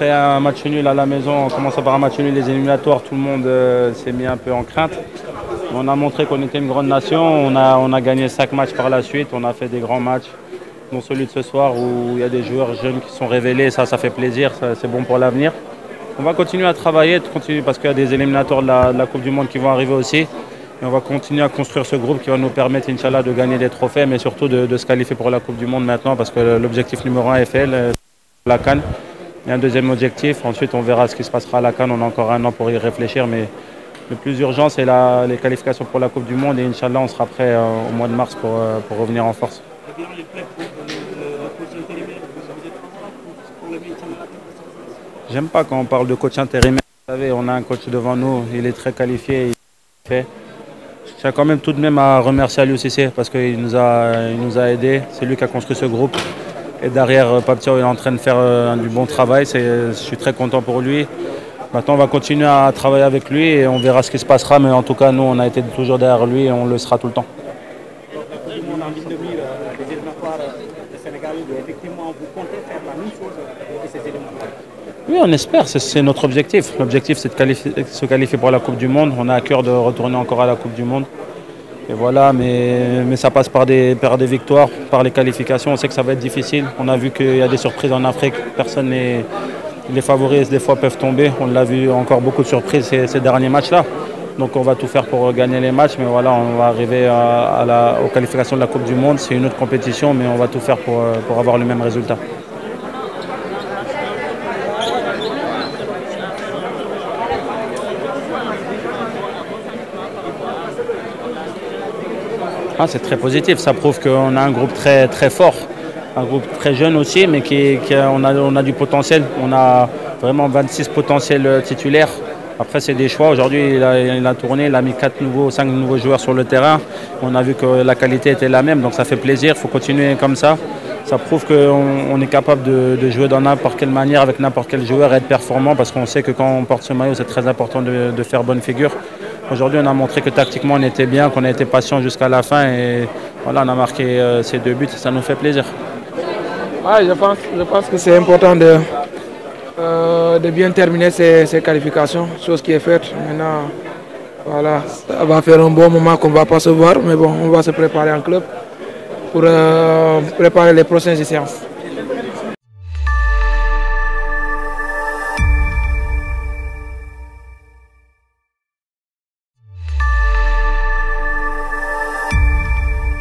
après un match nul à la maison, en commençant par un match nul, les éliminatoires, tout le monde s'est mis un peu en crainte. On a montré qu'on était une grande nation, on a gagné 5 matchs par la suite, on a fait des grands matchs, dont celui de ce soir où il y a des joueurs jeunes qui sont révélés, ça fait plaisir, c'est bon pour l'avenir. On va continuer à travailler, parce qu'il y a des éliminatoires de la Coupe du Monde qui vont arriver aussi. Et on va continuer à construire ce groupe qui va nous permettre, Inch'Allah, de gagner des trophées, mais surtout de se qualifier pour la Coupe du Monde maintenant, parce que l'objectif numéro 1 est fait, la CAN. Il y a un deuxième objectif, ensuite on verra ce qui se passera à la CAN, on a encore un an pour y réfléchir, mais le plus urgent c'est les qualifications pour la Coupe du Monde et Inch'Allah on sera prêt au mois de mars pour revenir en force. J'aime pas quand on parle de coach intérimaire, vous savez, on a un coach devant nous, il est très qualifié, il fait. Je tiens quand même tout de même à remercier Aliou Cissé parce qu'il nous a aidés, c'est lui qui a construit ce groupe. Et derrière, Pape Thiaw est en train de faire du bon travail. Je suis très content pour lui. Maintenant, on va continuer à travailler avec lui et on verra ce qui se passera. Mais en tout cas, nous, on a été toujours derrière lui et on le sera tout le temps. Oui, on espère. C'est notre objectif. L'objectif, c'est de se qualifier pour la Coupe du Monde. On a à cœur de retourner encore à la Coupe du Monde. Et voilà, mais ça passe par des victoires, par les qualifications. On sait que ça va être difficile. On a vu qu'il y a des surprises en Afrique. Personne les favoris, des fois, peuvent tomber. On l'a vu encore beaucoup de surprises ces derniers matchs-là. Donc on va tout faire pour gagner les matchs. Mais voilà, on va arriver aux qualifications de la Coupe du Monde. C'est une autre compétition, mais on va tout faire pour avoir le même résultat. Ah, c'est très positif, ça prouve qu'on a un groupe très, très fort, un groupe très jeune aussi, mais on a du potentiel. On a vraiment 26 potentiels titulaires. Après, c'est des choix. Aujourd'hui, il a tourné, il a mis 5 nouveaux joueurs sur le terrain. On a vu que la qualité était la même, donc ça fait plaisir. Il faut continuer comme ça. Ça prouve qu'on est capable de jouer dans n'importe quelle manière, avec n'importe quel joueur et être performant, parce qu'on sait que quand on porte ce maillot, c'est très important de faire bonne figure. Aujourd'hui, on a montré que tactiquement, on était bien, qu'on a été patient jusqu'à la fin et voilà, on a marqué ces 2 buts et ça nous fait plaisir. Ouais, je pense que c'est important de bien terminer ces qualifications, chose qui est faite. Maintenant, voilà, ça va faire un bon moment qu'on ne va pas se voir, mais bon, on va se préparer en club pour préparer les prochaines séances.